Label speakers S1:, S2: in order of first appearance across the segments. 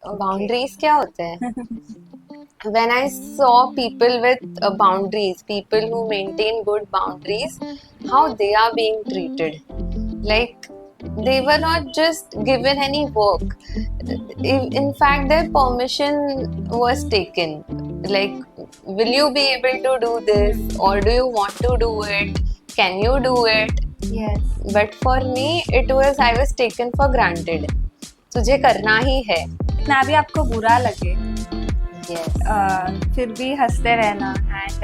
S1: Boundaries क्या होते हैं? When I saw people with boundaries, people who maintain good boundaries, how they are being treated. Like, they were not just given any work. In fact, their permission was taken. Like, will you be able to do this? Or do you want to do it? Can you do it?
S2: Yes.
S1: But for me, I was taken for granted. तुझे करना ही है.
S2: इतना भी आपको बुरा लगे,
S1: Yes.
S2: फिर भी हंसते रहना and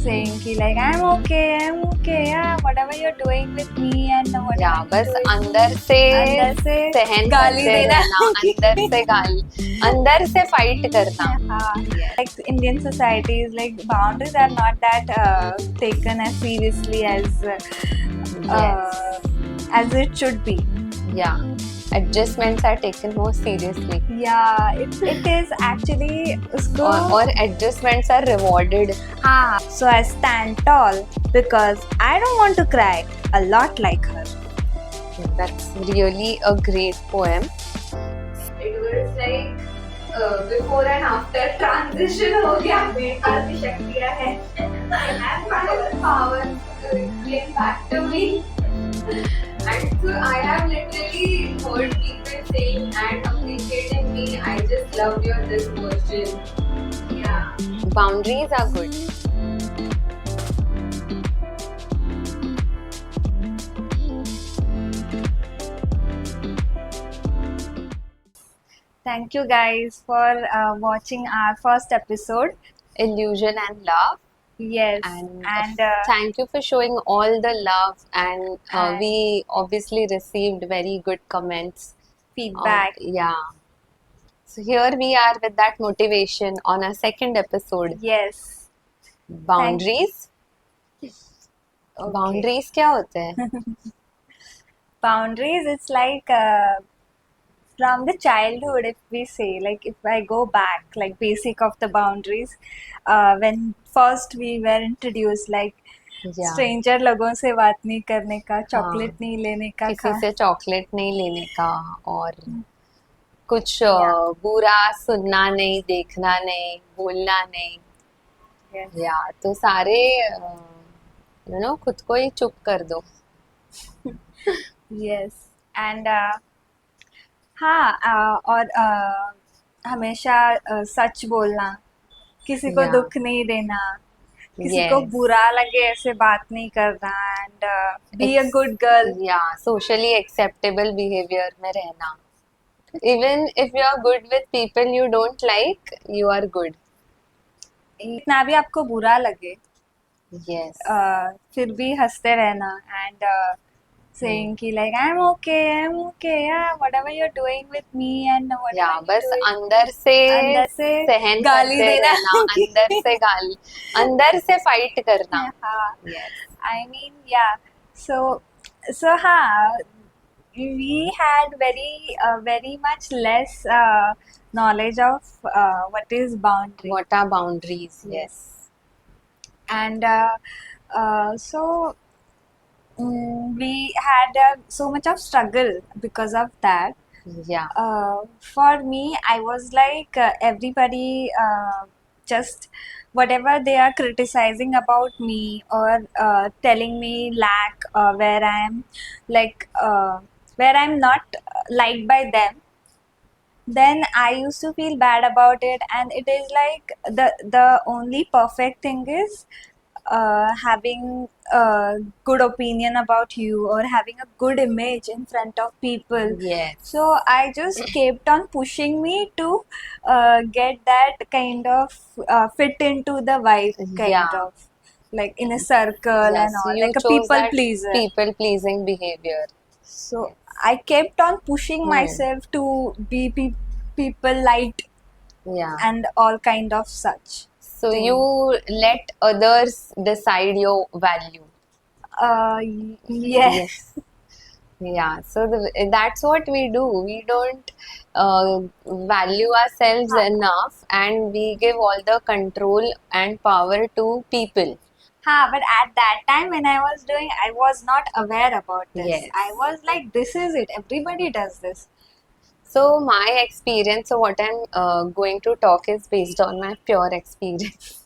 S2: saying कि like I'm okay, yeah, whatever you're doing with me and whatever
S1: या
S2: you're
S1: बस
S2: doing,
S1: अंदर से सहन
S2: गाली
S1: करते
S2: देना.
S1: रहना, अंदर से गाली, अंदर से फाइट करना.
S2: हाँ, like Indian society is like boundaries are not that taken as seriously as it should be.
S1: Yeah, adjustments are taken more seriously.
S2: Yeah, it is actually उसको
S1: और adjustments are rewarded.
S2: हाँ, so I stand tall because I don't want to cry a lot like her.
S1: That's really a great poem. It was like before and after transition हो गया. मेरे पास भी शक्तियाँ हैं. I have my power came back to me. And so I have literally heard people saying and appreciating me. I just love your this version. Yeah. Boundaries are good.
S2: Thank you guys for watching our first episode.
S1: Illusion and love.
S2: Yes,
S1: And thank you for showing all the love, and we obviously received very good comments,
S2: feedback.
S1: Yeah. So here we are with that motivation on our second episode.
S2: Yes.
S1: Boundaries.
S2: Okay.
S1: Boundaries क्या होते हैं?
S2: Boundaries, it's like from the childhood, if we say, like if I go back, like basic of the boundaries, when first we were introduced, like stranger लोगों से बात नहीं करने का, chocolate नहीं लेने का,
S1: किसी से चॉकलेट नहीं लेने का, और कुछ बुरा सुनना नहीं, देखना नहीं, बोलना नहीं. या तो सारे खुद को ही चुप कर दो.
S2: Yes, and हाँ, और हमेशा सच बोलना, किसी को दुख नहीं देना, किसी को बुरा लगे ऐसे बात नहीं करना, and be a good girl.
S1: Yeah, socially acceptable behavior में रहना. Even if you are good with people you don't like, you are good.
S2: इतना भी आपको बुरा लगे,
S1: yes,
S2: फिर भी हंसते रहना and saying कि like I'm okay, yeah, whatever you're doing with me and whatever
S1: yeah,
S2: you're
S1: बस
S2: doing.
S1: अंदर से सहन
S2: गाली
S1: करते
S2: देना.
S1: रहना, अंदर से गाली, अंदर से फाइट करना.
S2: हाँ.
S1: yes.
S2: I mean, yeah. So हाँ, we had very much less knowledge of what is boundary.
S1: What are boundaries? Yes.
S2: And so we had so much of struggle because of that.
S1: Yeah.
S2: For me, I was like everybody just whatever they are criticizing about me or telling me lack where I am like where I'm not liked by them, then I used to feel bad about it, and it is like the only perfect thing is having a good opinion about you or having a good image in front of people.
S1: Yes.
S2: So I just kept on pushing me to get that kind of fit into the vibe, kind of like in a circle and all, like a people pleaser.
S1: People pleasing behavior.
S2: So I kept on pushing myself to be people liked, and all kind of such.
S1: So you let others decide your value.
S2: Yes.
S1: Yeah, so that's what we do. We don't value ourselves enough, and we give all the control and power to people.
S2: But at that time when I was doing, I was not aware about this.
S1: Yes.
S2: I was like, this is it. Everybody does this.
S1: So my experience, so what I'm going to talk is based on my pure experience.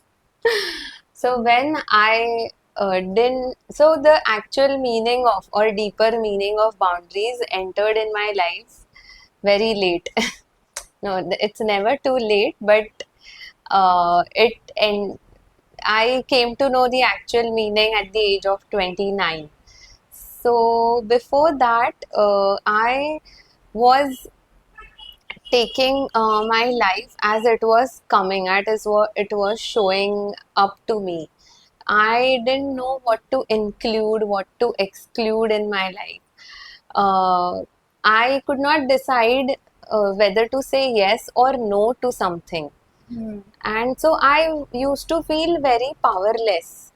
S1: So when I didn't, so the actual meaning of or deeper meaning of boundaries entered in my life very late. No, it's never too late, but it and I came to know the actual meaning at the age of 29. So before that, I was taking my life as it was coming, as what it was showing up to me. I didn't know what to include, what to exclude in my life. Uh, I could not decide whether to say yes or no to something.
S2: Hmm.
S1: And so I used to feel very powerless.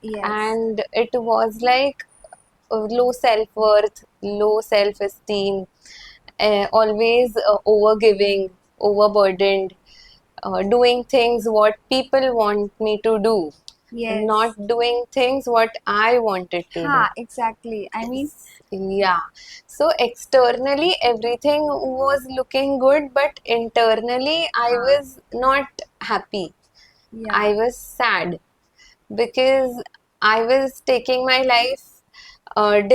S2: Yes.
S1: And it was like low self worth, low self esteem, always overgiving, overburdened, doing things what people want me to do,
S2: Yes.
S1: not doing things what I wanted to do.
S2: Ha, exactly. I mean,
S1: Yeah. So externally everything was looking good, but internally I
S2: ha,
S1: was not happy.
S2: yeah.
S1: I was sad because I was taking my life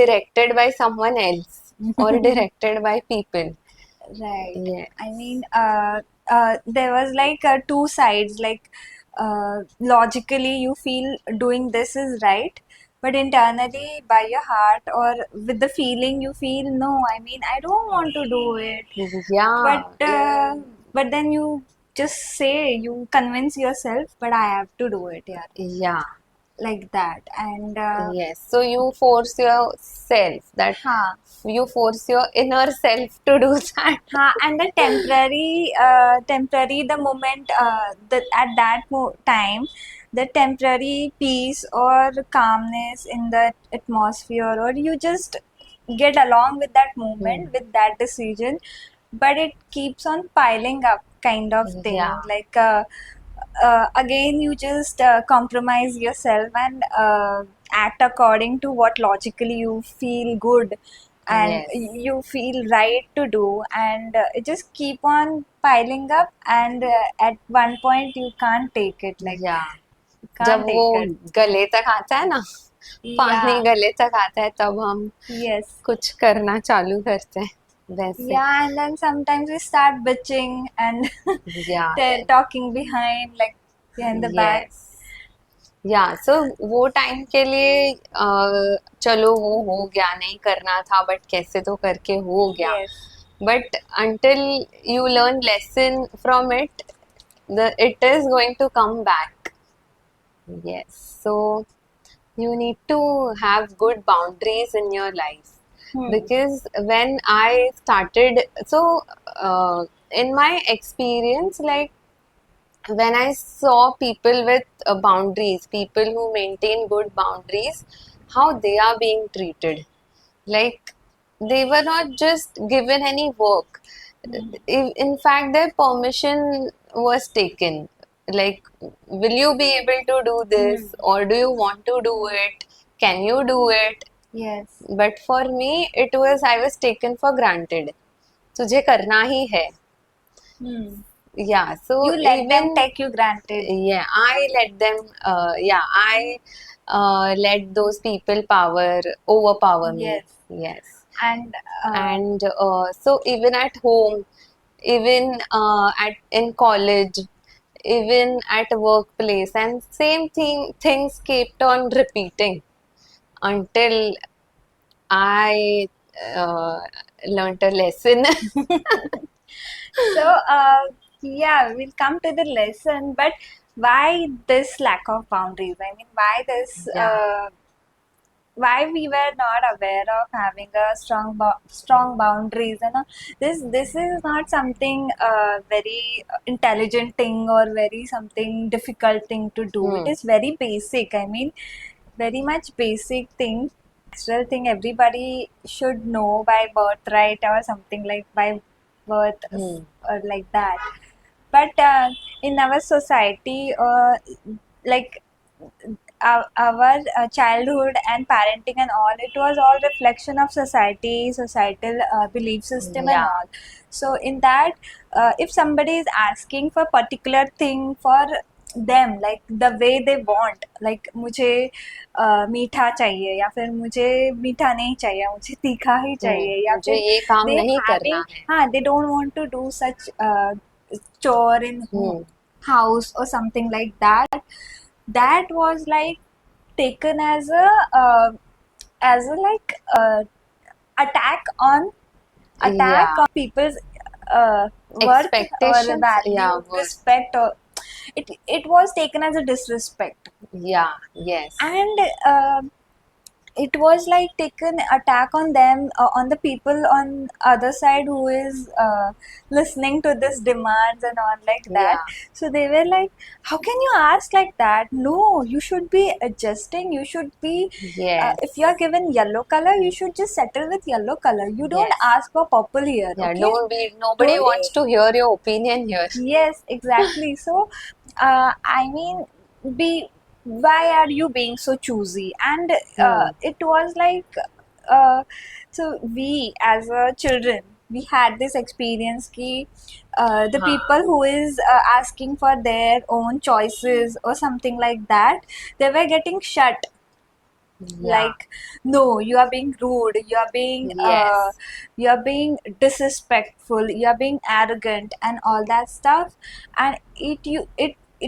S1: directed by someone else or directed by people.
S2: Right. I
S1: Yes.
S2: mean, there was like two sides. Like, logically, you feel doing this is right, but internally, by your heart or with the feeling, you feel no. I mean, I don't want to do it. But
S1: Yeah.
S2: but then you just say you convince yourself, but I have to do it. Yeah,
S1: Yeah.
S2: like that. And
S1: Yes. So you force yourself that
S2: huh.
S1: you force your inner self to do that.
S2: And the temporary, the moment, at that time, the temporary peace or calmness in the atmosphere, or you just get along with that
S1: Hmm.
S2: moment, with that decision, but it keeps on piling up, kind of thing.
S1: Yeah.
S2: Like, again, you just compromise yourself and act according to what logically you feel good and
S1: Yes.
S2: you feel right to do, and it just keep on piling up, and at one point you can't take it, like
S1: या
S2: you
S1: जब
S2: can't
S1: वो
S2: take it.
S1: गले तक आता है ना, पानी
S2: Yeah.
S1: गले तक आता है, तब हम
S2: Yes.
S1: कुछ करना चालू करते हैं वैसे.
S2: Yeah, and then sometimes we start bitching and
S1: या.
S2: talking behind the back.
S1: Yes. या सो वो टाइम के लिए चलो वो हो गया, नहीं करना था बट कैसे तो करके हो गया.
S2: Yes.
S1: But until you learn lesson from it, it is going to come back. Yes. So you need to have good boundaries in your life,
S2: Hmm.
S1: because when I started, so in my experience, like when I saw people with boundaries, people who maintain good boundaries, how they are being treated. Like they were not just given any work.
S2: Hmm.
S1: In fact, their permission was taken. Like, will you be able to do
S2: Hmm.
S1: this, or do you want to do it? Can you do it?
S2: Yes.
S1: But for me, it was I was taken for granted. तुझे करना ही है.
S2: Hmm.
S1: Yeah. So
S2: You let them
S1: even
S2: take you granted.
S1: yeah, I let them. Yeah, I let those people overpower me.
S2: Yes.
S1: Yes.
S2: And
S1: And so even at home, even at in college, even at workplace, and same things kept on repeating until I uh, learned a lesson.
S2: so, yeah, we'll come to the lesson, but why this lack of boundaries? I mean, why this?
S1: Yeah.
S2: Why we were not aware of having a strong boundaries? You know, this is not something very intelligent thing or very something difficult thing to do. It
S1: Hmm.
S2: is very basic. I mean, very much basic thing, natural thing everybody should know by birthright or something, like by birth,
S1: Hmm.
S2: or like that. But in our society, like our childhood and parenting and all, it was all reflection of society, societal belief system and
S3: Yeah.
S2: all. So in that, if somebody is asking for particular thing for them, like the way they want, like मुझे मीठा चाहिए या फिर मुझे मीठा नहीं चाहिए, मुझे तीखा ही चाहिए, या
S3: मुझे
S2: फिर
S3: ये काम
S2: they
S3: नहीं करना
S2: having,
S3: है.
S2: हाँ, they don't want to do such chore in
S3: Hmm.
S2: house or something like that. That was like taken as a like attack on
S3: Yeah.
S2: people's worth or
S3: Expectations,
S2: value,
S3: yeah, worth.
S2: respect, or it was taken as a disrespect.
S3: Yeah, yes.
S2: And it was like taken attack on them, on the people on other side who is listening to this demands and all like that.
S3: Yeah.
S2: So they were like, how can you ask like that? No, you should be adjusting, you should be
S3: Yes.
S2: if you are given yellow color, you should just settle with yellow color. You don't
S3: Yes.
S2: ask for purple here.
S3: Yeah,
S2: Okay,
S3: nobody
S2: Don't
S3: wants to hear your opinion here.
S2: yes, exactly. So I mean, be why are you being so choosy? And it was like so we as a children, we had this experience ki the
S3: हाँ.
S2: people who is asking for their own choices or something like that, they were getting shut.
S3: Yeah.
S2: Like, no, you are being rude,
S3: Yes.
S2: you are being disrespectful, you are being arrogant and all that stuff. And it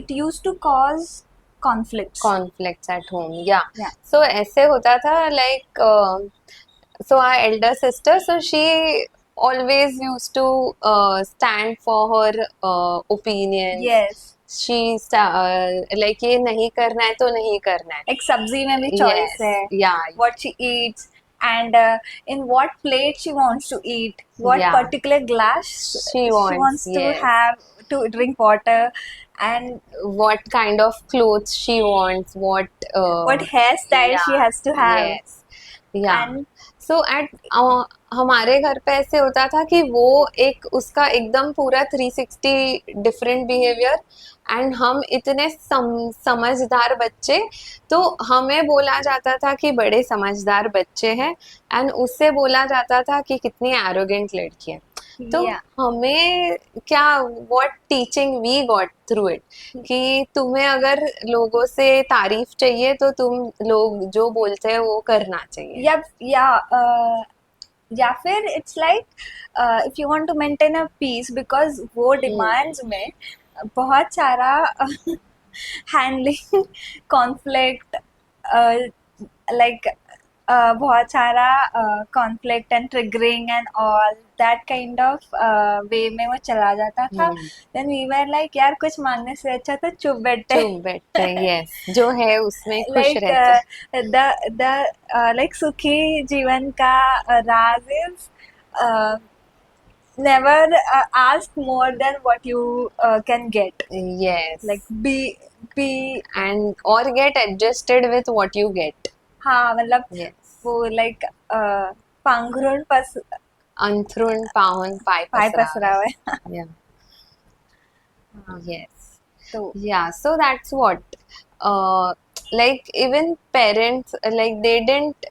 S2: used to cause conflicts.
S3: Conflicts at home. Yeah.
S2: Yeah.
S3: So ऐसे होता था, like so our elder sister, so she always used to stand for her opinions.
S2: Yes,
S3: She like ये नहीं करना है तो नहीं करना है.
S2: like sabzi mein bhi choice
S3: Yes.
S2: hai,
S3: Yeah.
S2: what she eats, and in what plate she wants to eat, what
S3: Yeah.
S2: particular glass
S3: She wants,
S2: to
S3: yes.
S2: have to drink water, and
S3: What kind of clothes she wants,
S2: what hairstyle she
S3: yeah,
S2: has to have.
S3: yes, yeah.
S2: And
S3: So at हमारे घर पे ऐसे होता था कि वो एक उसका एकदम पूरा 360 डिफरेंट बिहेवियर, एंड हम इतने समझदार बच्चे, तो हमें बोला जाता था कि बड़े समझदार बच्चे हैं, एंड उससे बोला जाता था कि कितनी एरोगेंट लड़की है. तो
S2: yeah,
S3: हमें क्या, what teaching we got through it, कि तुम्हें अगर लोगों से तारीफ चाहिए तो तुम लोग जो बोलते हैं वो करना चाहिए.
S2: या फिर it's like if you want to maintain a peace, because वो डिमांड्स में बहुत सारा हैंडलिंग कॉन्फ्लिक्ट, लाइक बहुत सारा conflict and triggering and all that kind of way में वो चला जाता था. देन वी वर लाइक, यार कुछ मांगने से अच्छा तो चुप बैठे.
S3: चुप बैठते हैं, yes, जो है उसमें खुश
S2: like
S3: रहते.
S2: the like सुखी जीवन का राज is never ask more than what you can get.
S3: Yes.
S2: Like be
S3: and or get adjusted with what you get.
S2: हाँ, मतलब
S3: Yes.
S2: वो like पांघरुण पस
S3: अंथरुण पावन पाय
S2: पाय
S3: पसरावे.
S2: पसरावे.
S3: Yeah. Yes.
S2: So
S3: Yeah, so that's what like even parents, like they didn't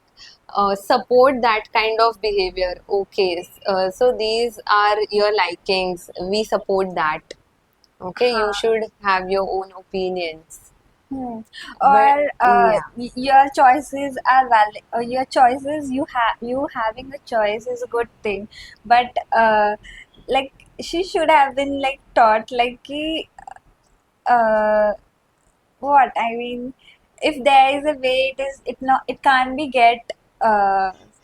S3: support that kind of behavior. Okay, so these are your likings, we support that. Okay, you should have your own opinions.
S2: or
S3: yeah.
S2: your choices are valid. Your choices, you having a choice is a good thing, but like she should have been like taught like ki, what I mean, if there is a way, it can't be get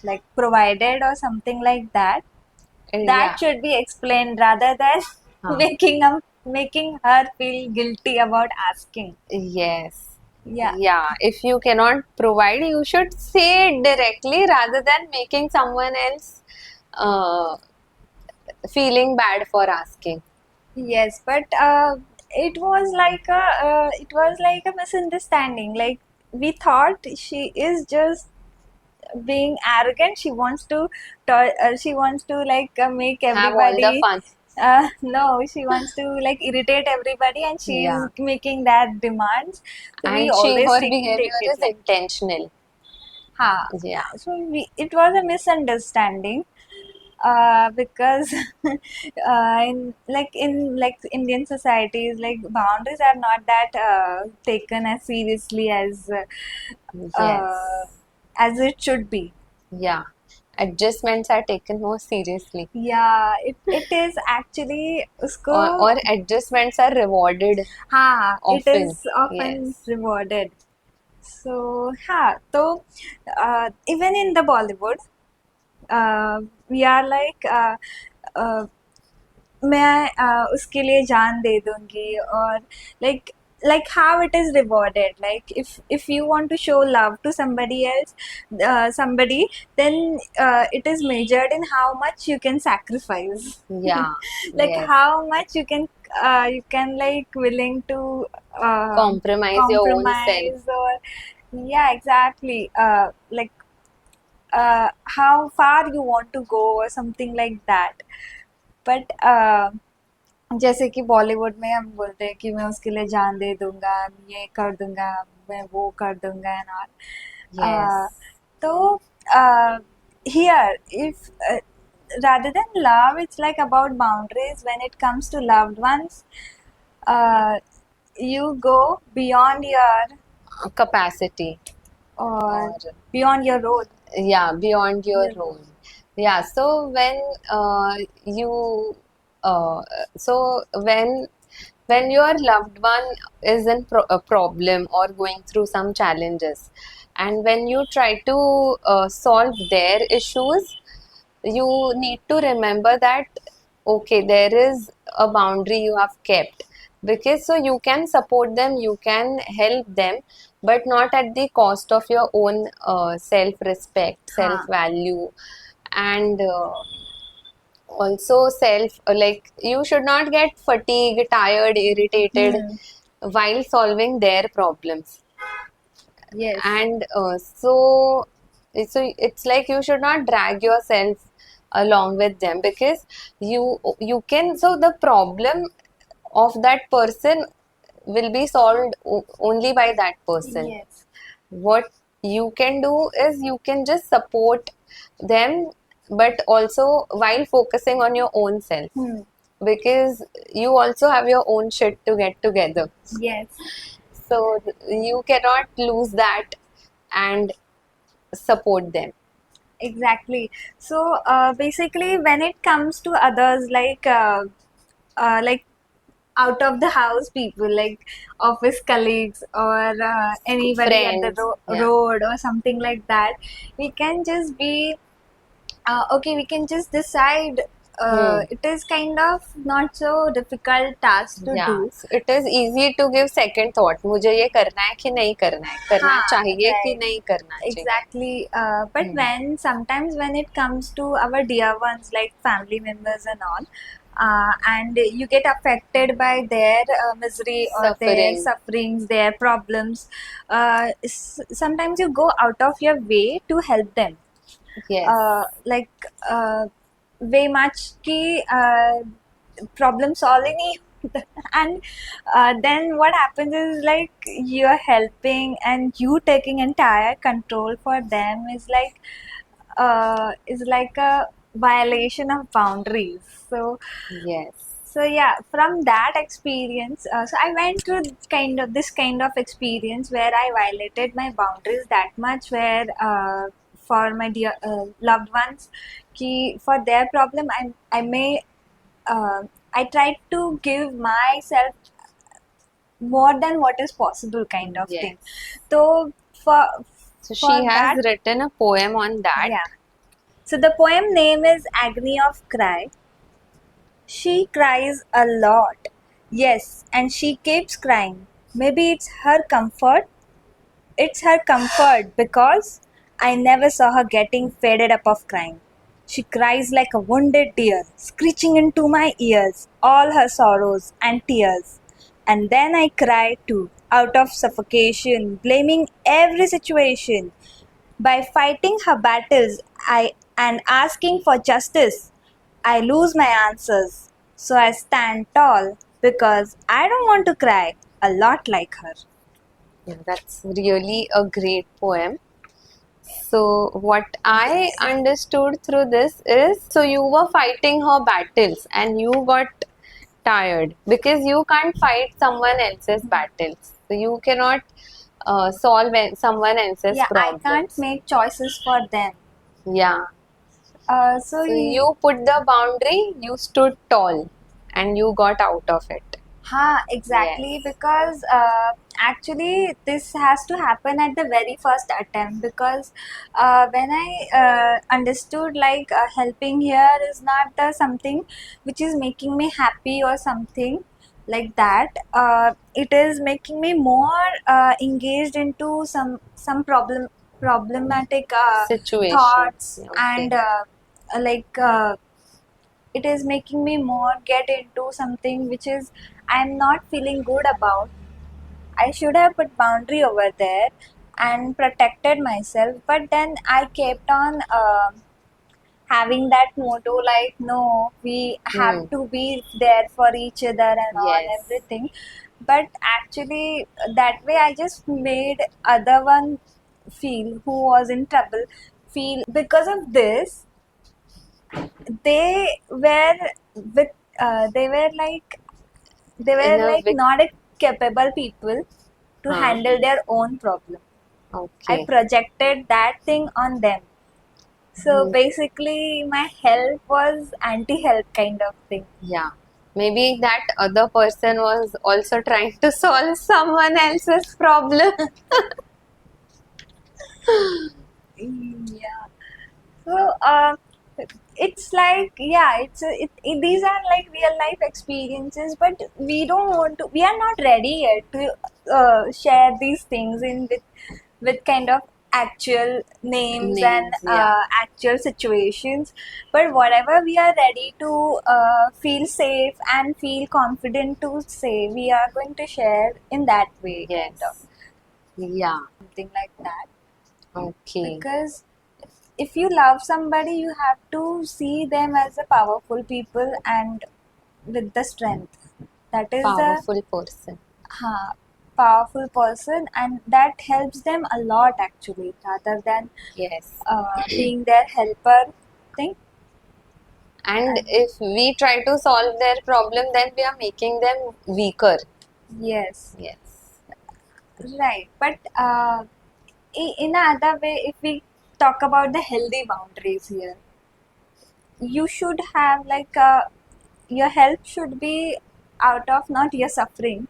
S2: like provided or something like that. That
S3: Yeah.
S2: should be explained rather than making her feel guilty about asking.
S3: Yes.
S2: Yeah.
S3: Yeah, if you cannot provide, you should say it directly rather than making someone else feeling bad for asking.
S2: Yes, but it was like a misunderstanding. Like we thought she is just being arrogant. She wants to like make
S3: Have all the
S2: everybody
S3: fun.
S2: No, she wants to like irritate everybody, and she's
S3: Yeah.
S2: making that demands. So we
S3: And
S2: always
S3: her
S2: take
S3: behavior
S2: it
S3: is
S2: like,
S3: intentional.
S2: ha.
S3: Yeah.
S2: So it was a misunderstanding. Because in Indian societies, like boundaries are not that taken as seriously uh,
S3: Yes.
S2: as it should be.
S3: Yeah. Adjustments are taken more seriously.
S2: Yeah, it is actually usko.
S3: Or adjustments are rewarded
S2: हाँ, it
S3: often.
S2: is often
S3: Yes.
S2: rewarded. So हाँ, तो even in the Bollywood, we are like uh, मैं उसके लिए जान दे दूंगी, और like how it is rewarded, like if you want to show love to somebody else, somebody, then it is measured in how much you can sacrifice.
S3: Yeah.
S2: Like
S3: Yes.
S2: how much you can like willing to
S3: Compromise your own self.
S2: compromise, or yeah, exactly, like how far you want to go or something like that. But जैसे कि बॉलीवुड में हम बोलते हैं कि मैं उसके लिए जान दे दूंगा, ये कर दूंगा, मैं वो कर दूंगा एंड ऑल.
S3: Yes.
S2: तो here, if rather than love, it's like about boundaries. When it comes to loved ones, uh, you go beyond your
S3: Capacity.
S2: or
S3: Or
S2: beyond your role.
S3: yeah, beyond your
S2: Your
S3: role. Yeah, so you uh, when your loved one is in a problem or going through some challenges, and when you try to solve their issues, you need to remember that okay, there is a boundary you have kept, because so you can support them, you can help them, but not at the cost of your own self respect, self value, and also self like you should not get fatigued, tired, irritated while solving their problems.
S2: Yes.
S3: And so it's like you should not drag yourself along with them, because you can, so the problem of that person will be solved only by that person.
S2: Yes.
S3: What you can do is you can just support them, but also while focusing on your own self, because you also have your own shit to get together.
S2: Yes.
S3: So you cannot lose that and support them.
S2: Exactly. So basically, when it comes to others, like out of the house people, like office colleagues or anybody at the
S3: Friends, yeah.
S2: road or something like that, we can just be okay. We can just decide. It is kind of not so difficult task to
S3: Yeah,
S2: do.
S3: so it is easy to give second thought. मुझे ये करना है कि नहीं करना है, करना
S2: हाँ,
S3: चाहिए कि
S2: right.
S3: नहीं करना चाहिए.
S2: Exactly. But when sometimes when it comes to our dear ones like family members and all, and you get affected by their misery or their
S3: Suffering.
S2: sufferings, their problems, sometimes you go out of your way to help them.
S3: Yes.
S2: Like way much ki problem solving he and then what happens is like you're helping and you taking entire control for them is like a violation of boundaries. So
S3: Yes.
S2: so yeah, from that experience, so I went through this kind of experience where I violated my boundaries that much, where for my dear loved ones, ki for their problem, I may I tried to give myself more than what is possible, kind of
S3: Yes.
S2: thing. So for
S3: So
S2: for
S3: she has
S2: that,
S3: written a poem on that.
S2: yeah. So the poem name is Agony of Cry. She cries a lot. Yes, and she keeps crying. Maybe it's her comfort. It's her comfort because I never saw her getting fed up of crying. She cries like a wounded deer, screeching into my ears all her sorrows and tears. And then I cry too, out of suffocation, blaming every situation. By fighting her battles and asking for justice, I lose my answers. So I stand tall because I don't want to cry a lot like her.
S3: Yeah, that's really a great poem. So what I understood through this is, so you were fighting her battles and you got tired because you can't fight someone else's battles. So you cannot solve someone else's
S2: Yeah, I
S3: problems.
S2: can't make choices for them.
S3: Yeah.
S2: So
S3: So you put the boundary, you stood tall, and you got out of it.
S2: exactly,
S3: Yes.
S2: because actually this has to happen at the very first attempt, because when I understood like helping here is not something which is making me happy or something like that. It is making me more engaged into problematic
S3: Situation.
S2: thoughts,
S3: Okay.
S2: and like it is making me more get into something which is I'm not feeling good about. I should have put boundary over there and protected myself, but then I kept on having that motto like, no, we have
S3: Hmm.
S2: to be there for each other and all
S3: Yes.
S2: everything. But actually, that way I just made other one feel who was in trouble feel. Because of this, they were with they were like
S3: In a vic-
S2: not a capable people to
S3: Huh.
S2: handle their own problem. I
S3: Okay.
S2: projected that thing on them. So
S3: Hmm.
S2: basically, my help was anti-help kind of thing.
S3: Yeah. Maybe that other person was also trying to solve someone else's problem.
S2: Yeah. So it's like, yeah, these are like real life experiences, but we don't want to. We are not ready yet to share these things in with kind of actual names and
S3: Names, yeah.
S2: actual situations. But whatever we are ready to feel safe and feel confident to say, we are going to share in that way, kind of
S3: Yes. Yeah.
S2: something like that.
S3: Okay.
S2: Because if you love somebody, you have to see them as a powerful people and with the strength. That is the
S3: Powerful person.
S2: powerful person, and that helps them a lot actually, rather than
S3: Yes.
S2: being their helper thing.
S3: And if we try to solve their problem, then we are making them weaker.
S2: Yes,
S3: Yes.
S2: right. But in another way, if we talk about the healthy boundaries here, you should have like your help should be out of not your suffering,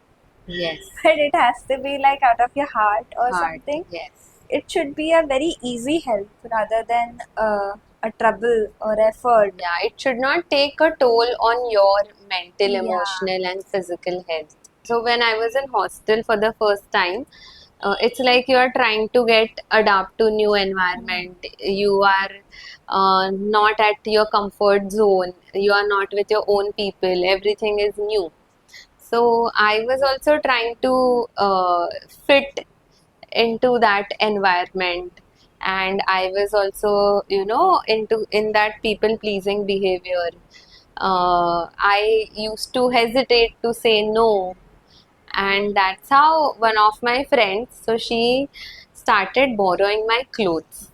S3: Yes.
S2: but it has to be like out of your heart or
S3: Heart.
S2: something.
S3: Yes.
S2: It should be a very easy help rather than a trouble or effort.
S3: Yeah, it should not take a toll on your mental,
S2: Yeah.
S3: emotional, and physical health. So when I was in hostel for the first time, it's like you are trying to adapt to new environment. You are not at your comfort zone. You are not with your own people. Everything is new. So I was also trying to fit into that environment, and I was also, in that people pleasing behavior. I used to hesitate to say no, and that's how one of my friends, so she started borrowing my clothes,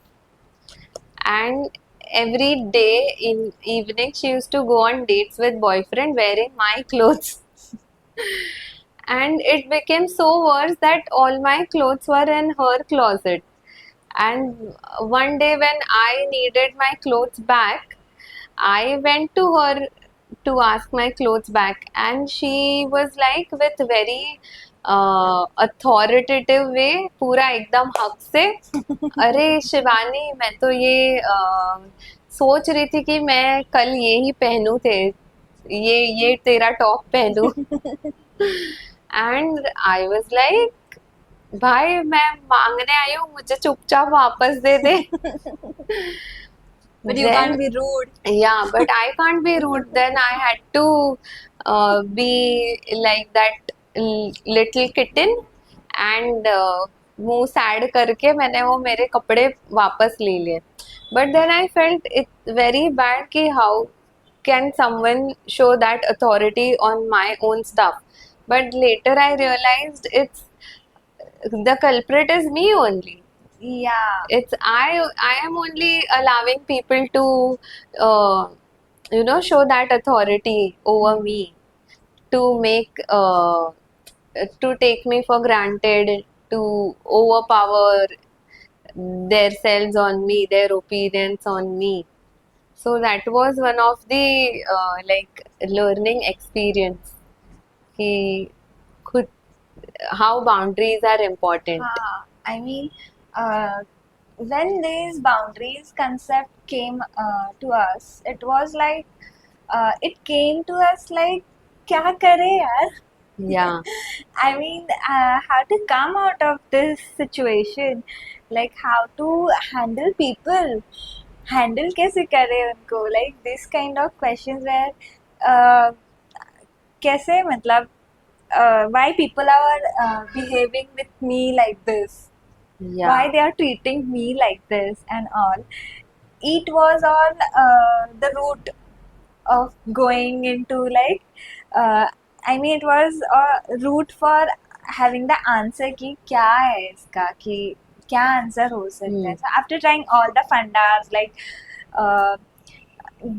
S3: and every day in evening she used to go on dates with boyfriend wearing my clothes. And it became so worse that all my clothes were in her closet. And one day when I needed my clothes back, I went to her to ask my clothes back, and she was like with very authoritative way, पूरा एकदम हक से, अरे शिवानी मैं तो ये सोच रही थी कि मैं कल ये ही पहनूं थे, ये तेरा टॉप पहनूं. एंड आई वाज लाइक, भाई मैं मांगने आई हूँ, मुझे चुपचाप वापस दे दे.
S2: But you
S3: Then-
S2: can't be rude.
S3: Yeah, but I can't be rude. Then I had to be like that little kitten, and मुंह सैड करके मैंने वो मेरे कपड़े वापस ले लिए. But then I felt it very bad कि how can someone show that authority on my own stuff? But later I realized it's the culprit is me only.
S2: Yeah.
S3: It's I am only allowing people to show that authority over me, to make to take me for granted, to overpower their selves on me, their opinions on me. So that was one of the like learning experience. He could how boundaries are important.
S2: I mean, uh, when these boundaries concept came to us, it was like it came to us like, क्या करे यार?
S3: Yeah,
S2: I mean, how to come out of this situation, like how to handle people, handle कैसे करे उनको, like this kind of questions where uh, कैसे मतलब why people are behaving with me like this,
S3: yeah,
S2: why they are treating me like this and all. It was all the root of going into like I mean it was a route for having the answer कि क्या है इसका, कि क्या answer हो सकता है. So after trying all the fundas like uh,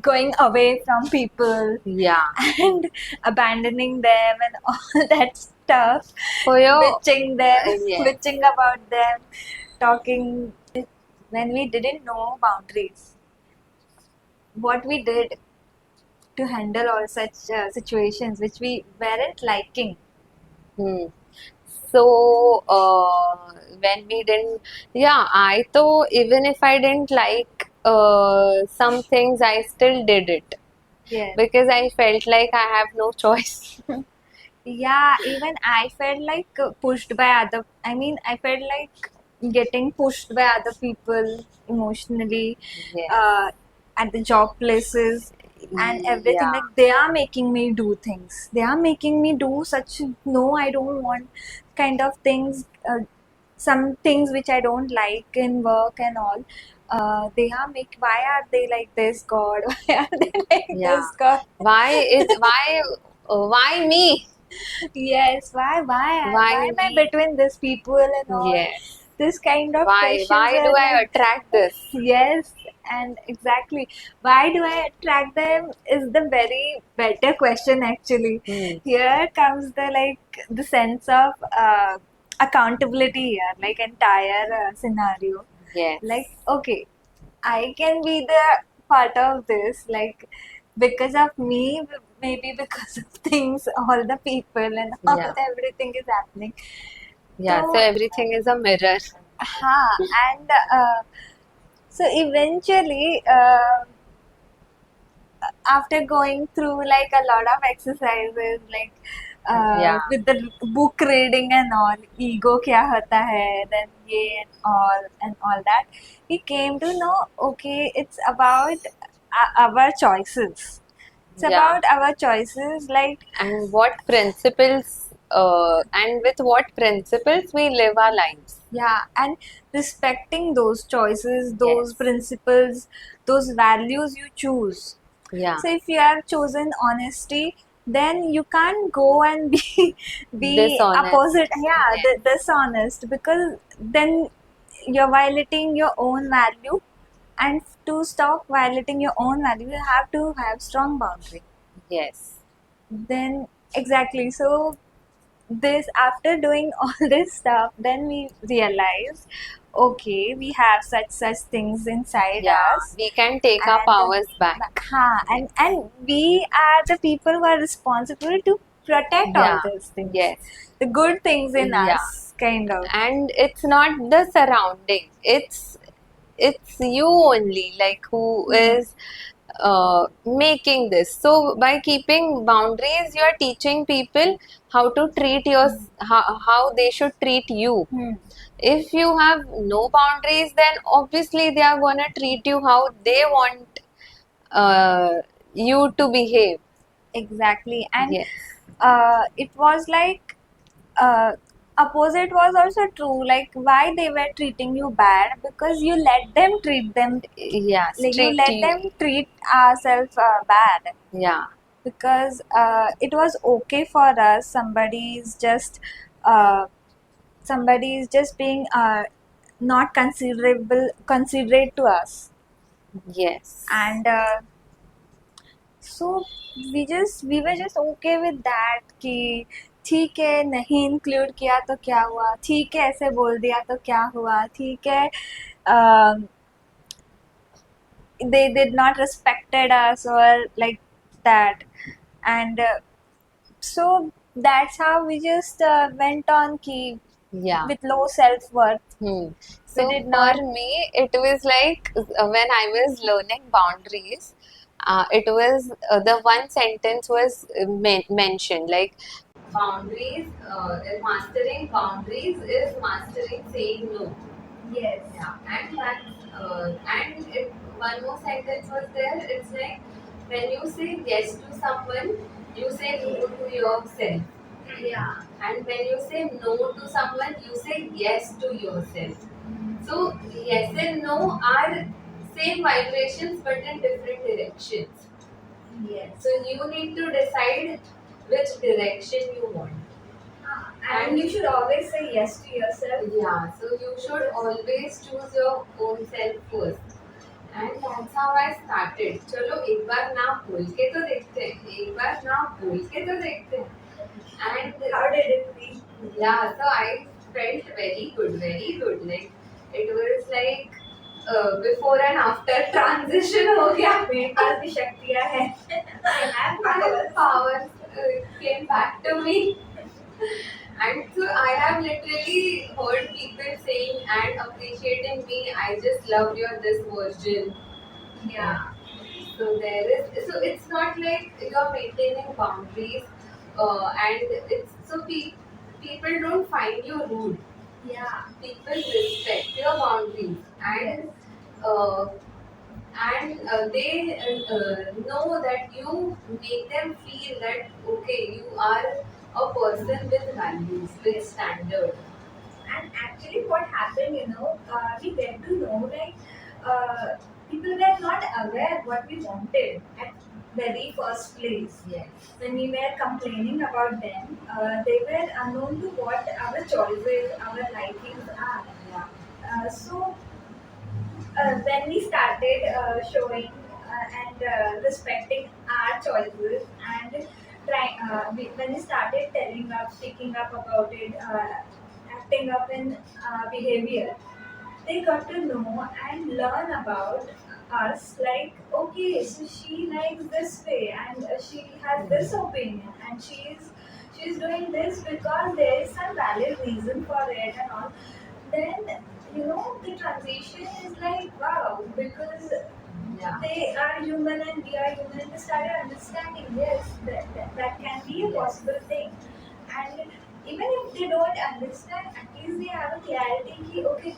S2: going away from people
S3: yeah.
S2: and abandoning them and all that stuff,
S3: For your
S2: bitching them,
S3: yes.
S2: bitching about them, talking when we didn't know boundaries, what we did to handle all such situations which we weren't liking.
S3: Hmm. So when we didn't, yeah, I thought even if I didn't like some things, I still did it
S2: Yes.
S3: because I felt like I have no choice.
S2: Yeah, even I felt like pushed by other. I mean, I felt like getting pushed by other people emotionally
S3: Yes.
S2: at the job places and everything.
S3: Yeah.
S2: Like they are making me do things. They are making me do such no, I don't want kind of things. Some things which I don't like in work and all. They are make. Why are they like this, God? Why are they like
S3: Yeah.
S2: this, God?
S3: Why me?
S2: Yes, why am I
S3: me?
S2: between these people and all?
S3: Yes.
S2: This kind of
S3: Why
S2: questions
S3: do
S2: are
S3: I
S2: like,
S3: attract this?
S2: yes, and exactly. Why do I attract them is the very better question actually. Here comes the like the sense of accountability here, like entire scenario.
S3: Yes.
S2: Like, okay, I can be the part of this, like because of me, maybe because of things, all the people and all
S3: Yeah.
S2: everything is happening.
S3: Yeah. So
S2: So,
S3: everything is a mirror.
S2: and so eventually, after going through like a lot of exercises, like
S3: Yeah.
S2: with the book reading and all, ego kya hota hai, then ye and all that, we came to know, okay, it's about our choices. It's
S3: Yeah.
S2: about our choices, like
S3: And what principles and with what principles we live our lives.
S2: yeah, and respecting those choices, those
S3: Yes.
S2: principles, those values you choose.
S3: Yeah.
S2: So if you have chosen honesty, then you can't go and be
S3: Dishonest.
S2: opposite. Yeah,
S3: Yes.
S2: dishonest, because then you're violating your own value. And to stop violating your own value, you have to have strong boundary.
S3: Yes.
S2: Then exactly. So this after doing all this stuff, then we realize, okay, we have such things inside
S3: Yeah.
S2: us.
S3: We can take our
S2: And
S3: powers back.
S2: and we are the people who are responsible to protect all
S3: Yeah.
S2: those things,
S3: Yes.
S2: the good things in
S3: Yeah.
S2: us, kind of.
S3: And it's not the surrounding. It's you only, like who is making this. So by keeping boundaries, you are teaching people how to treat how they should treat you. If you have no boundaries, then obviously they are gonna treat you how they want you to behave.
S2: Exactly. And
S3: Yes.
S2: it was like opposite was also true. Like why they were treating you bad, because you let them treat them,
S3: Yeah,
S2: like you
S3: treat
S2: let
S3: you.
S2: them treat ourselves bad,
S3: Yeah,
S2: because it was okay for us. Uh, somebody is just being not considerate to us,
S3: yes.
S2: and so we were just okay with that कि ठीक है, नहीं include किया तो क्या हुआ, ठीक है ऐसे बोल दिया तो क्या हुआ, ठीक है they did not respected us or like that, and so that's how we just went on कि
S3: Yeah.
S2: with low self-worth.
S3: So
S2: did
S3: for
S2: not-
S3: me, it was like when I was learning boundaries, it was the one sentence was mentioned like boundaries. Mastering boundaries is mastering saying no.
S2: Yes.
S3: Yeah, and that and it, one more sentence was there. It's like when you say yes to someone, you say no to yourself.
S2: Yeah.
S3: And when you say no to someone, you say yes to yourself. So yes and no are same vibrations but in different directions.
S2: Yes.
S3: So you need to decide which direction you want.
S2: And you should always say yes to yourself.
S3: Yeah, so you should always choose your own self first. And that's how I started. चलो एक बार ना बोल के तो देखते हैं, एक बार ना बोल के तो देखते हैं. And
S2: How did it feel?
S3: yeah, so I felt very good, very good. Like it was like before and after transition हो गया.
S2: मेरे पास भी शक्तियाँ हैं. I have
S3: My powers came back to me. And so I have literally heard people saying and appreciating me. I just love your this version.
S2: Yeah.
S3: So there is. So it's not like you're maintaining boundaries, and it's so people don't find you rude.
S2: Yeah.
S3: People respect your boundaries, and uh, they know that you make them feel that okay, you are a person with values, with standards.
S2: And actually, what happened, we get to know like people were not aware what we wanted at very first place.
S3: Yes.
S2: When we were complaining about them, they were unknown to what our choices, our likings are.
S3: Yeah.
S2: So when we started showing and respecting our choices and when we started telling up, speaking up about it, acting up in behavior, they got to know and learn about us like okay, so she likes this way and she has this opinion and she's doing this because there is some valid reason for it and all. Then the transition is like wow, because
S3: Yeah.
S2: they are human and we are human and they started understanding yes that can be a possible thing. And even if they don't understand, at least they have a clarity ki, okay,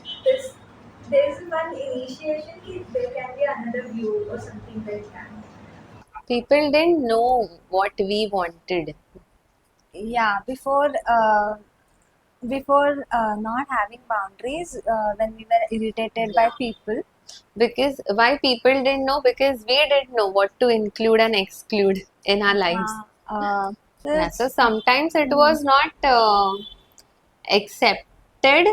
S2: there's one initiation ki there can be another view or something like that.
S3: People didn't know what we wanted.
S2: Yeah, before not having boundaries, when we were irritated by people.
S3: Because why people didn't know? Because we didn't know what to include and exclude in our lives.
S2: Uh,
S3: Yeah, so sometimes it was not accepted.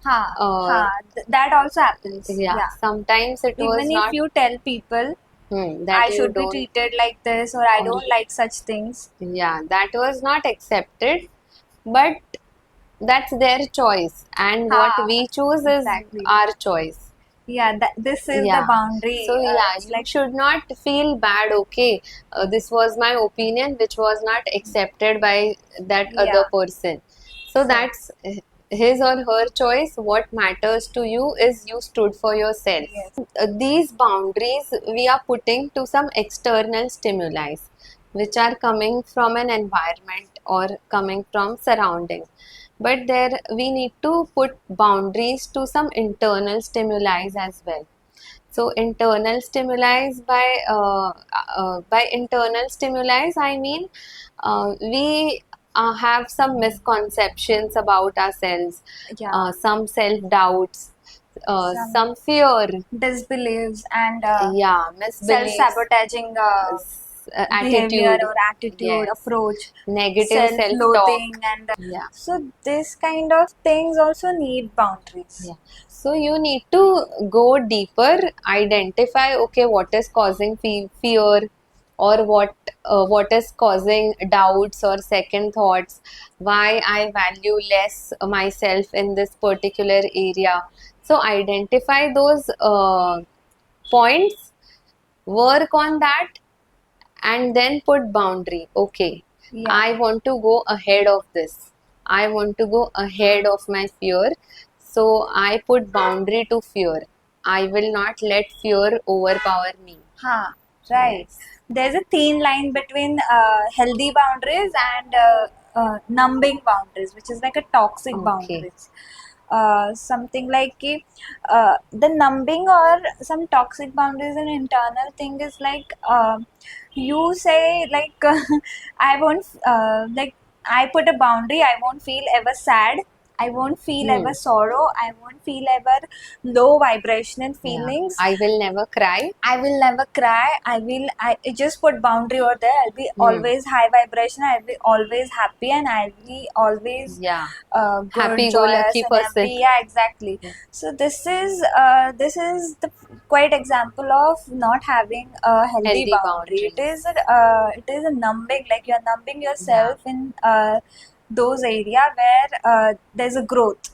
S2: That also happens.
S3: Yeah, sometimes it was
S2: Even if
S3: not
S2: you tell people
S3: that
S2: I
S3: you
S2: should be
S3: don't.
S2: treated like this or I don't like such things.
S3: Yeah, that was not accepted, but that's their choice, and what we choose is
S2: exactly.
S3: our choice.
S2: Yeah, this is
S3: Yeah.
S2: the boundary.
S3: So yeah,
S2: it's
S3: you should not feel bad. Okay, this was my opinion, which was not accepted by that other person. So that's his or her choice. What matters to you is you stood for yourself.
S2: Yes.
S3: These boundaries we are putting to some external stimuli, which are coming from an environment or coming from surroundings. But there we need to put boundaries to some internal stimuli as well. So internal stimuli by internal stimuli I mean we have some misconceptions about ourselves,
S2: Yeah.
S3: some self-doubts, some fear,
S2: Disbeliefs and
S3: yeah, misbeliefs,
S2: self-sabotaging behavior
S3: attitude,
S2: or attitude,
S3: yes,
S2: approach,
S3: negative
S2: self-loathing,
S3: self-talk,
S2: and
S3: yeah.
S2: so this kind of things also need boundaries.
S3: Yeah. So you need to go deeper, identify, okay, what is causing fear, or what is causing doubts or second thoughts, why I value less myself in this particular area. So identify those points, work on that, and then put boundary. Okay,
S2: Yeah.
S3: I want to go ahead of this. I want to go ahead of my fear. So I put boundary to fear. I will not let fear overpower me.
S2: Huh, right.
S3: Yes.
S2: There's a thin line between healthy boundaries and numbing boundaries, which is like a toxic
S3: Okay.
S2: boundaries. Something like the numbing or some toxic boundaries, an internal thing is like you say like I won't like I put a boundary. I won't feel ever sad. I won't feel ever sorrow. I won't feel ever low vibrational
S3: Yeah.
S2: feelings.
S3: I will never cry.
S2: I will never cry. I just put boundary over there. I'll be always high vibration. I'll be always happy, and I'll be always
S3: Yeah.
S2: good,
S3: Happy-go-lucky
S2: joyous, and
S3: person.
S2: happy. Yeah, exactly.
S3: Yeah.
S2: So this is the quite example of not having a healthy
S3: Healthy
S2: boundary.
S3: boundaries.
S2: It is a numbing, like you're numbing yourself in those area where there's a growth.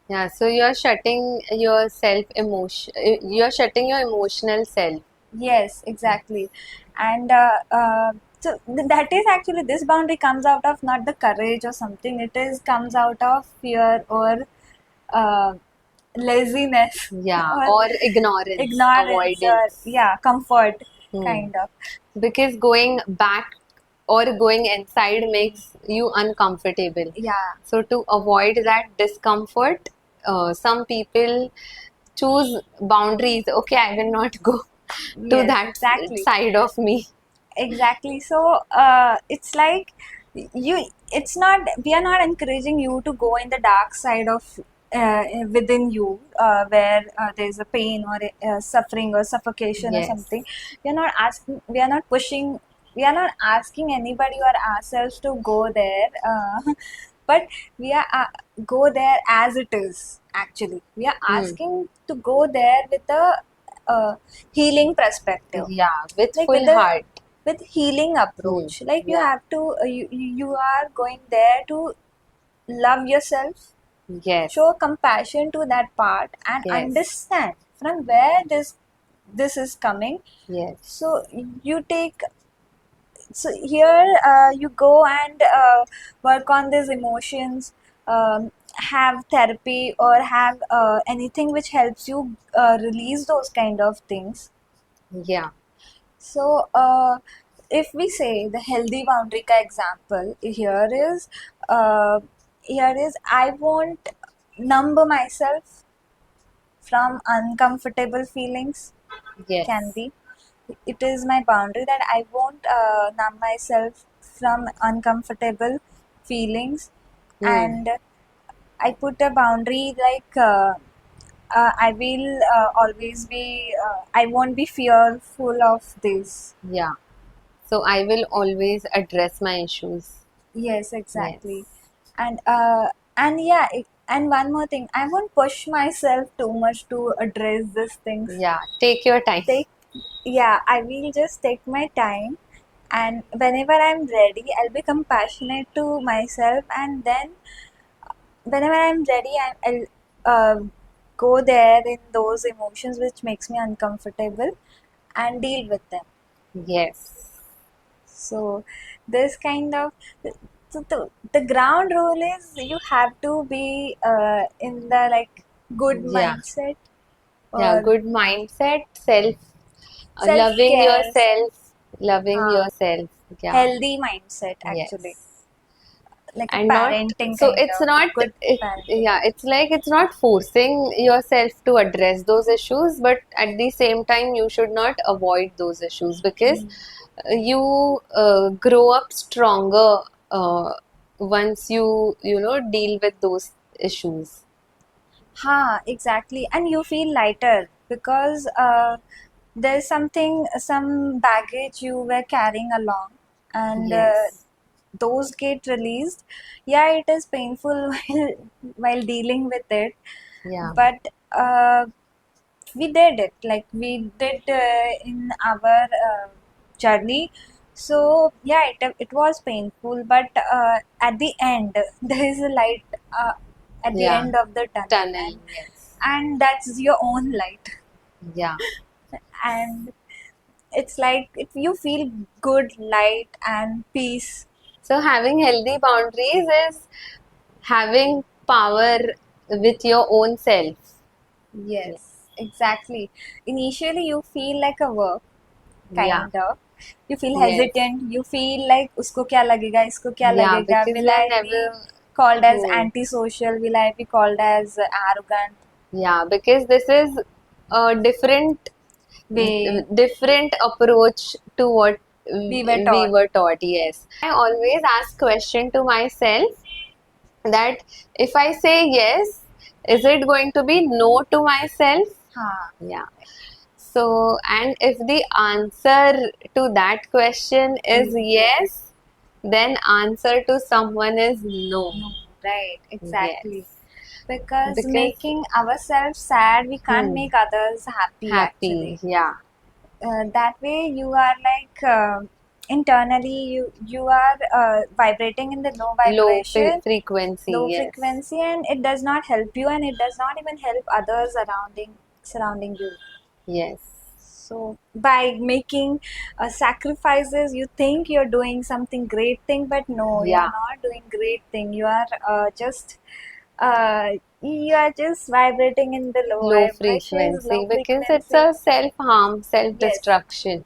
S3: Yeah. So you're shutting your self emotion. You're shutting your emotional self.
S2: Yes, exactly. And so that is actually, this boundary comes out of not the courage or something. It is comes out of fear or uh, laziness
S3: Yeah.
S2: or
S3: Or ignorance,
S2: ignorance or
S3: avoidance.
S2: yeah, comfort
S3: Hmm.
S2: kind of.
S3: Because going back or going inside makes you uncomfortable.
S2: Yeah.
S3: So to avoid that discomfort, some people choose boundaries. Okay, I will not go to
S2: Yes,
S3: that
S2: exactly.
S3: side of me.
S2: Exactly. So it's like it's not, we are not encouraging you to go in the dark side of within you where there's a pain or suffering or suffocation or
S3: Yes.
S2: something. We are not pushing, we are not asking anybody or ourselves to go there, but we are go there as it is. Actually, we are asking to go there with a healing perspective,
S3: Yeah, with
S2: like
S3: full heart.
S2: with healing approach. Like you
S3: Yeah.
S2: have to you are going there to love yourself,
S3: Yes.
S2: show compassion to that part, and
S3: Yes.
S2: understand from where this is coming.
S3: Yes.
S2: So you take, so here you go and work on these emotions, have therapy or have anything which helps you release those kind of things.
S3: Yeah.
S2: So, if we say the healthy boundary ka example, here is I won't numb myself from uncomfortable feelings.
S3: Yes.
S2: Can be. It is my boundary that I won't numb myself from uncomfortable feelings, and I put a boundary like I will always be. I won't be fearful of this.
S3: Yeah. So I will always address my issues.
S2: Yes, exactly.
S3: Yes.
S2: And yeah, and one more thing, I won't push myself too much to address these things.
S3: Yeah. Take your time.
S2: I will just take my time, and whenever I'm ready, I'll be compassionate to myself, and then whenever I'm ready, I'll go there in those emotions which makes me uncomfortable and deal with them.
S3: Yes.
S2: So this kind of, so the ground rule is you have to be in the like good
S3: Yeah.
S2: mindset
S3: Yeah.
S2: or
S3: Good mindset, loving
S2: self-care,
S3: yourself, loving
S2: uh,
S3: yourself. Yeah.
S2: healthy mindset actually,
S3: Yes.
S2: like a
S3: And not,
S2: parenting
S3: so
S2: kind
S3: it's
S2: of
S3: not,
S2: good parenting.
S3: yeah, it's like it's not forcing yourself to address those issues, but at the same time you should not avoid those issues, because you grow up stronger uh, once you know deal with those issues.
S2: Ha, exactly. And you feel lighter because there's some baggage you were carrying along, and
S3: Yes.
S2: those get released. Yeah, it is painful while dealing with it,
S3: Yeah.
S2: but we did it. Like we did in our journey. So yeah, it was painful, but at the end there is a light at the
S3: Yeah.
S2: end of the tunnel,
S3: Tunnel. Yes.
S2: and that's your own light.
S3: Yeah.
S2: And it's like if you feel good, light, and peace.
S3: So having healthy boundaries is having power with your own self.
S2: Yes, exactly. Initially, you feel like a work,
S3: Yeah.
S2: kind of. You feel
S3: Yes.
S2: hesitant. You feel like उसको क्या लगेगा, इसको क्या
S3: Yeah,
S2: लगेगा?
S3: because
S2: Will
S3: you're
S2: I be
S3: never.
S2: called as
S3: Hmm.
S2: antisocial? Will I be called as arrogant?
S3: Yeah, because this is a different
S2: Way
S3: different approach to what
S2: we were taught.
S3: taught. Yes. I always ask question to myself that if I say yes, is it going to be no to myself?
S2: हाँ,
S3: Yeah. So, and if the answer to that question is yes, then answer to someone is no.
S2: no, right, exactly.
S3: Yes.
S2: Because
S3: Because
S2: making ourselves sad, we can't make others happy
S3: happy.
S2: actually.
S3: Yeah.
S2: That way you are like internally you are vibrating in the low
S3: Low
S2: vibration,
S3: frequency.
S2: low
S3: Yes.
S2: frequency, and it does not help you, and it does not even help others surrounding you.
S3: Yes.
S2: So by making sacrifices, you think you're doing something great thing, but no,
S3: Yeah.
S2: you're not doing great thing. You are uh, you are just vibrating in the low
S3: Low
S2: vibrations,
S3: frequency
S2: low
S3: because it's
S2: frequency.
S3: a self harm, self
S2: Yes.
S3: destruction.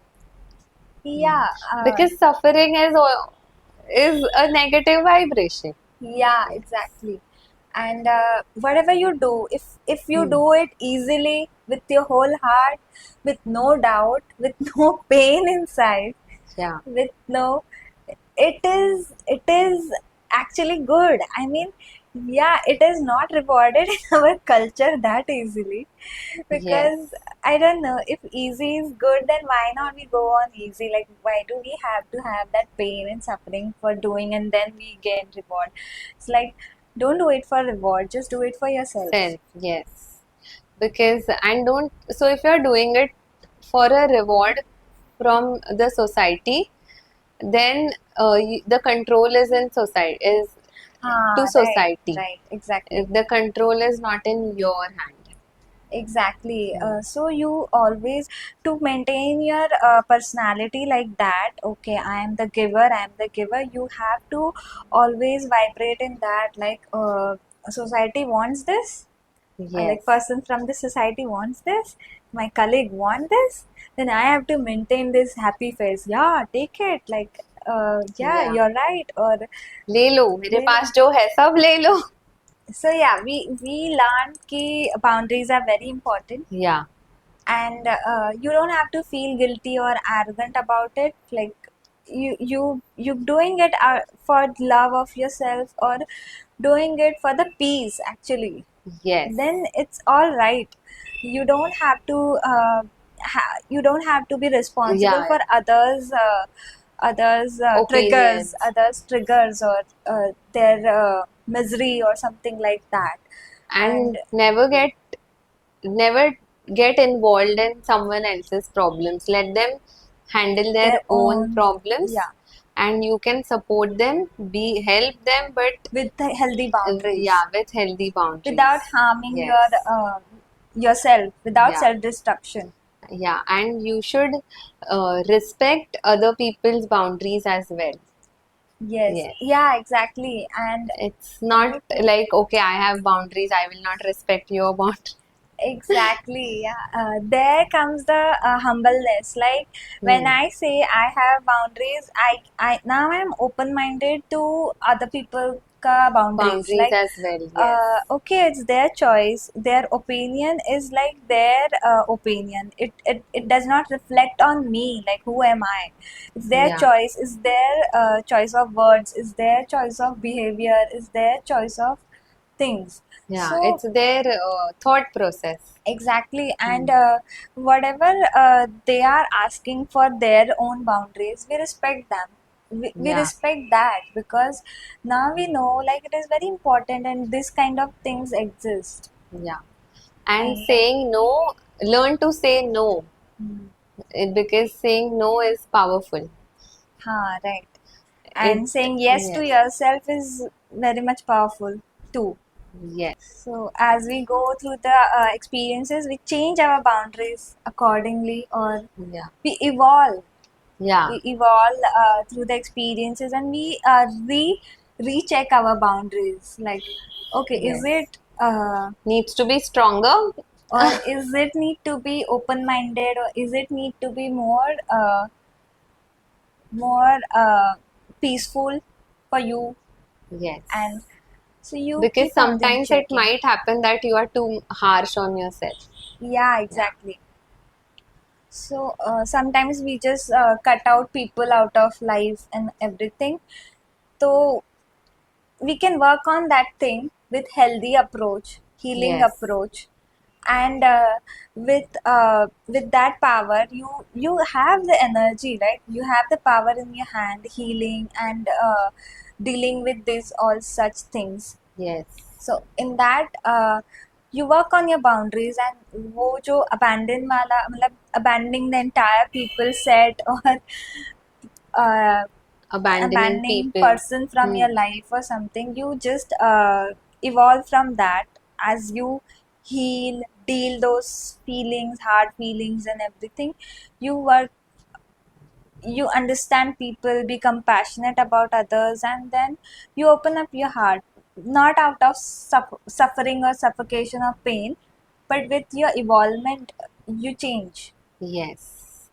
S2: Yeah.
S3: Because suffering is a negative vibration.
S2: Yeah, exactly. And whatever you do, if you do it easily with your whole heart, with no doubt, with no pain inside,
S3: Yeah.
S2: with no, it is actually good. I mean, yeah, it is not rewarded in our culture that easily, because
S3: Yes.
S2: I don't know, if easy is good, then why not we go on easy? Like, why do we have to have that pain and suffering for doing, and then we gain reward? It's like, don't do it for reward, just do it for yourself.
S3: Self. Yes. Because and don't, so if you're doing it for a reward from the society, then the control is in society, is to society.
S2: Right, exactly.
S3: The control is not in your hand.
S2: Exactly. So you always, to maintain your personality like that, okay, I am the giver, I am the giver, you have to always vibrate in that, like society wants this,
S3: Yes.
S2: like person from the society wants this, my colleague want this, then I have to maintain this happy face. Yeah, take it. Like, yeah,
S3: Yeah.
S2: you're right. Or
S3: ले लो, मेरे
S2: ले
S3: पास जो है सब ले लो.
S2: so yeah, we learned ki boundaries are very important.
S3: Yeah.
S2: And you don't have to feel guilty or arrogant about it. Like, you doing it for love of yourself, or doing it for the peace actually,
S3: Yes.
S2: then it's all right. You don't have to you don't have to be responsible
S3: Yeah.
S2: for others
S3: Opinions.
S2: triggers or their misery or something like that.
S3: And never get involved in someone else's problems. Let them handle their own problems.
S2: Yeah,
S3: And you can support them, help them, but
S2: with the healthy boundaries.
S3: yeah, with healthy boundaries.
S2: Without harming
S3: Yes.
S2: yourself, without
S3: Yeah.
S2: self-destruction.
S3: Yeah, and you should respect other people's boundaries as well.
S2: Yes.
S3: Yes.
S2: Yeah, exactly. And
S3: It's not like, okay, I have boundaries, I will not respect your boundaries.
S2: exactly, yeah. There comes the humbleness. Like, when I say I have boundaries, I now I'm open-minded to other people का boundaries.
S3: Boundaries
S2: Like,
S3: as well. Yes.
S2: okay, it's their choice. Their opinion is like their opinion. It does not reflect on me. Like, who am I? It's their
S3: Yeah.
S2: choice. It's their choice of words. It's their choice of behavior. It's their choice of things.
S3: Yeah.
S2: So
S3: It's their thought process.
S2: exactly, and whatever they are asking for their own boundaries, we respect them. We
S3: Yeah.
S2: respect that, because now we know like it is very important and this kind of things exist.
S3: Yeah. And
S2: And
S3: saying no, learn to say no.
S2: hmm,
S3: Because saying no is powerful.
S2: right. And
S3: It,
S2: saying yes to
S3: yes.
S2: yourself is very much powerful too.
S3: Yes.
S2: So as we go through the experiences, we change our boundaries accordingly, or
S3: Yeah.
S2: we evolve.
S3: Yeah.
S2: We evolve through the experiences, and we recheck our boundaries. Like, okay, is
S3: Yes.
S2: it
S3: Needs to be stronger.
S2: or is it need to be open minded, or is it need to be more peaceful for you?
S3: Yes.
S2: And so you
S3: Because
S2: keep on them
S3: sometimes it
S2: checking.
S3: might happen that you are too harsh on yourself.
S2: Yeah, exactly. So sometimes we just cut out people out of life and everything. So we can work on that thing with healthy approach, healing
S3: Yes.
S2: approach, and with that power, you have the energy, right? You have the power in your hand, healing and dealing with this all such things.
S3: Yes.
S2: So in that you work on your boundaries, and वो जो abandon वाला मतलब abandoning the entire people set or
S3: Abandoning
S2: abandoning
S3: people.
S2: person from your life or something, you just evolve from that as you heal, deal those feelings, hard feelings and everything. You work, you understand people, be compassionate about others, and then you open up your heart, not out of suffering or suffocation or pain, but with your evolvement you change.
S3: Yes.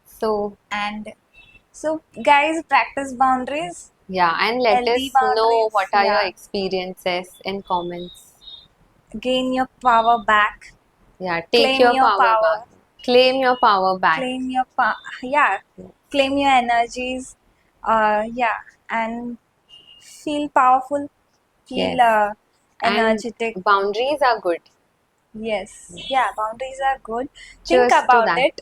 S3: So,
S2: And so guys, practice boundaries,
S3: yeah, and let
S2: healthy
S3: us know
S2: boundaries.
S3: what are your
S2: Yeah,
S3: experiences in comments.
S2: gain your power back,
S3: Yeah, take
S2: claim
S3: your
S2: your
S3: power back.
S2: power,
S3: Claim your power back.
S2: claim your yeah, claim your energies, yeah, and feel powerful, feel
S3: Yes. And
S2: energetic.
S3: boundaries are good.
S2: Yes, yeah, boundaries are good. Think
S3: Cheers to
S2: about
S3: that.
S2: it.